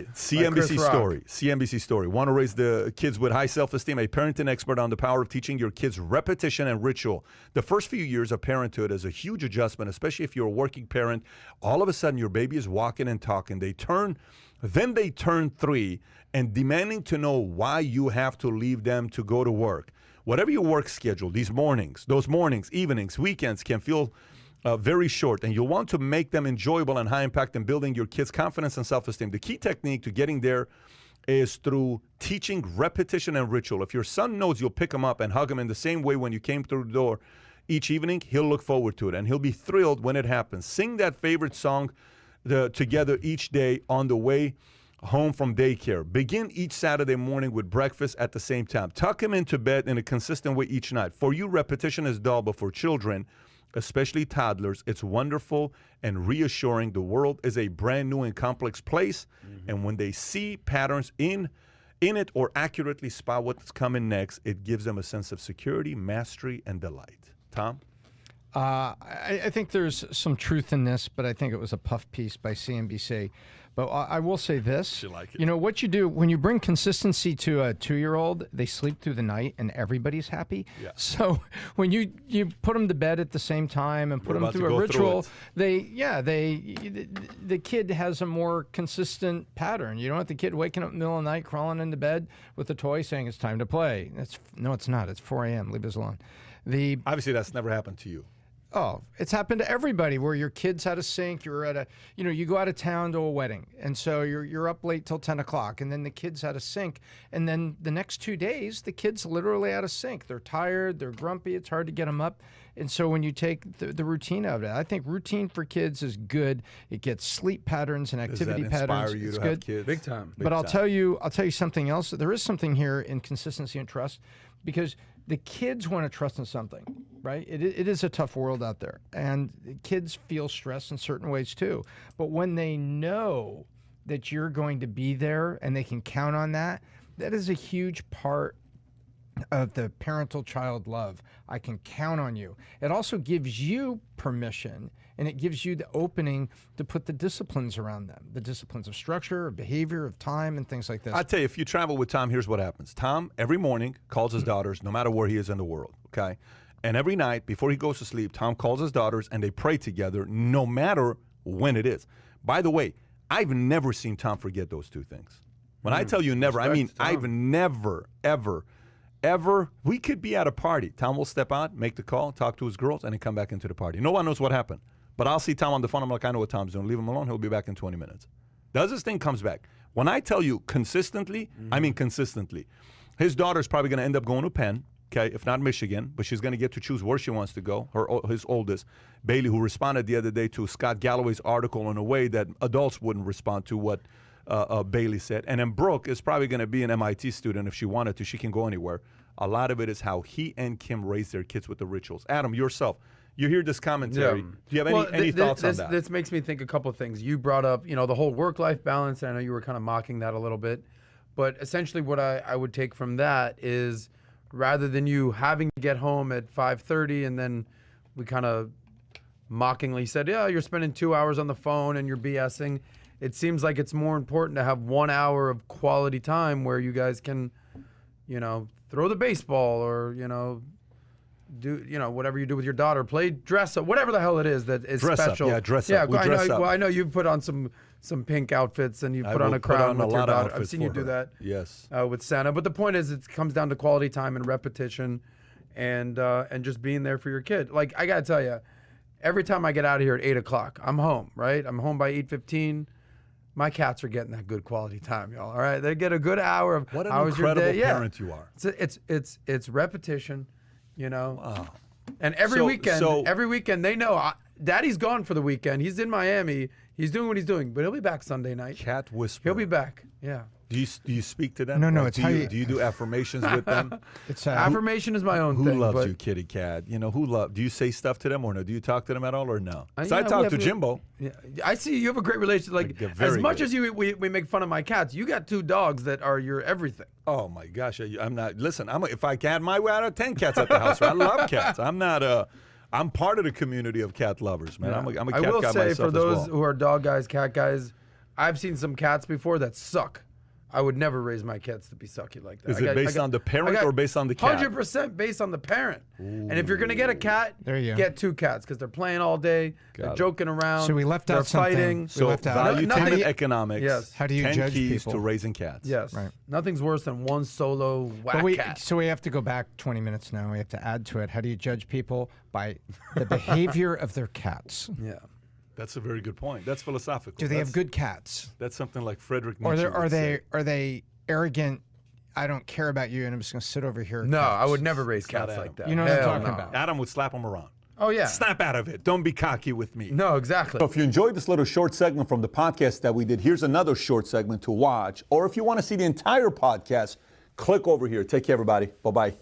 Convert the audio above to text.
CNBC story. CNBC story. Want to raise the kids with high self-esteem? A parenting expert on the power of teaching your kids repetition and ritual. The first few years of parenthood is a huge adjustment, especially if you're a working parent. All of a sudden, your baby is walking and talking. They turn 3 and demanding to know why you have to leave them to go to work. Whatever your work schedule, those mornings, evenings, weekends can feel very short, and you'll want to make them enjoyable and high impact in building your kids' confidence and self-esteem. The key technique to getting there is through teaching repetition and ritual. If your son knows you'll pick him up and hug him in the same way when you came through the door each evening, he'll look forward to it, and he'll be thrilled when it happens. Sing that favorite song together each day on the way home from daycare. Begin each Saturday morning with breakfast at the same time. Tuck him into bed in a consistent way each night. For you, repetition is dull, but for children, especially toddlers, it's wonderful and reassuring. The world is a brand new and complex place, and when they see patterns in it or accurately spot what's coming next, it gives them a sense of security, mastery, and delight. Tom? I think there's some truth in this, but I think it was a puff piece by CNBC. But I will say this, like it. You know, what you do when you bring consistency to a 2-year-old, they sleep through the night and everybody's happy. Yeah. So when you put them to bed at the same time and put them through a ritual, the kid has a more consistent pattern. You don't have the kid waking up in the middle of the night, crawling into bed with a toy saying it's time to play. No, it's not. It's 4 a.m. Leave us alone. Obviously, that's never happened to you. Oh, it's happened to everybody where your kid's at a sink, you're at you go out of town to a wedding, and so you're up late till 10 o'clock, and then the kid's at a sink, and then the next 2 days, the kid's literally at a sink. They're tired, they're grumpy, it's hard to get them up, and so when you take the routine out of it, I think routine for kids is good. It gets sleep patterns and activity patterns. Does that inspire you it's to good. have kids? Big time. But I'll tell you something else. There is something here in consistency and trust, because the kids want to trust in something, right? It is a tough world out there, and kids feel stress in certain ways too. But when they know that you're going to be there and they can count on that, that is a huge part of the parental-child love. I can count on you. It also gives you permission, and it gives you the opening to put the disciplines around them, the disciplines of structure, of behavior, of time, and things like this. I'll tell you, if you travel with Tom, here's what happens. Tom, every morning, calls his daughters, no matter where he is in the world, okay? And every night, before he goes to sleep, Tom calls his daughters, and they pray together, no matter when it is. By the way, I've never seen Tom forget those two things. When I tell you never, I mean I've never, ever, we could be at a party. Tom will step out, make the call, talk to his girls, and then come back into the party. No one knows what happened. But I'll see Tom on the phone. I'm like, I know what Tom's doing. Leave him alone. He'll be back in 20 minutes. Does his thing, comes back. When I tell you consistently, I mean consistently. His daughter's probably going to end up going to Penn, okay, if not Michigan, but she's going to get to choose where she wants to go. His oldest, Bailey, who responded the other day to Scott Galloway's article in a way that adults wouldn't respond to what Bailey said. And then Brooke is probably going to be an MIT student if she wanted to. She can go anywhere. A lot of it is how he and Kim raise their kids with the rituals. Adam, yourself, you hear this commentary. Do you have any thoughts on that? This makes me think a couple of things. You brought up, the whole work-life balance, and I know you were kind of mocking that a little bit. But essentially what I would take from that is, rather than you having to get home at 5:30 and then we kind of mockingly said, yeah, you're spending 2 hours on the phone and you're BSing, it seems like it's more important to have 1 hour of quality time where you guys can, throw the baseball or, do whatever you do with your daughter, play dress up, whatever the hell it is that is dress special. Up. Yeah, dress up. We dress up. Well, I know you've put on some pink outfits and you put on a crown with your daughter. I've seen you do that. Yes. With Santa. But the point is, it comes down to quality time and repetition, and just being there for your kid. Like, I gotta tell you, every time I get out of here at 8 o'clock, I'm home. Right? I'm home by 8:15. My cats are getting that good quality time, y'all. All right, they get a good hour of what an hours incredible your day. parent you are. It's repetition, Wow. And every weekend they know Daddy's gone for the weekend. He's in Miami. He's doing what he's doing, but he'll be back Sunday night. Cat whisper. He'll be back. Yeah. Do you speak to them? No, it's how you... Do you do affirmations with them? Affirmation is my own thing. Who loves you, kitty cat? Do you say stuff to them or no? Do you talk to them at all or no? I talk to Jimbo. Yeah, I see you have a great relationship. Like, as much as we make fun of my cats, you got 2 dogs that are your everything. Oh my gosh, I'm not. Listen, if I had my way, I'd have 10 cats at the house. I love cats. I'm not. I'm part of the community of cat lovers, man. Yeah. I'm a cat guy myself. I will say, for those as well. who are dog guys, cat guys, I've seen some cats before that suck. I would never raise my cats to be sucky like that. Is it based on the parent or based on the cat? 100% based on the parent. Ooh. And if you're going to get a cat, get 2 cats because they're playing all day, they're joking around, so we left out fighting. So valuetainment economics, yes. How do you 10 judge keys people? to raising cats. Yes. Right. Nothing's worse than one solo whack cat. So we have to go back 20 minutes now. We have to add to it. How do you judge people? By the behavior of their cats. Yeah. That's a very good point. That's philosophical. Do they have good cats? That's something like Frederick Nietzsche Are they arrogant? I don't care about you, and I'm just going to sit over here. No, cats. I would never raise cats like that. You know what I'm talking about. Adam would slap them around. Oh, yeah. Snap out of it. Don't be cocky with me. No, exactly. So if you enjoyed this little short segment from the podcast that we did, here's another short segment to watch. Or if you want to see the entire podcast, click over here. Take care, everybody. Bye-bye.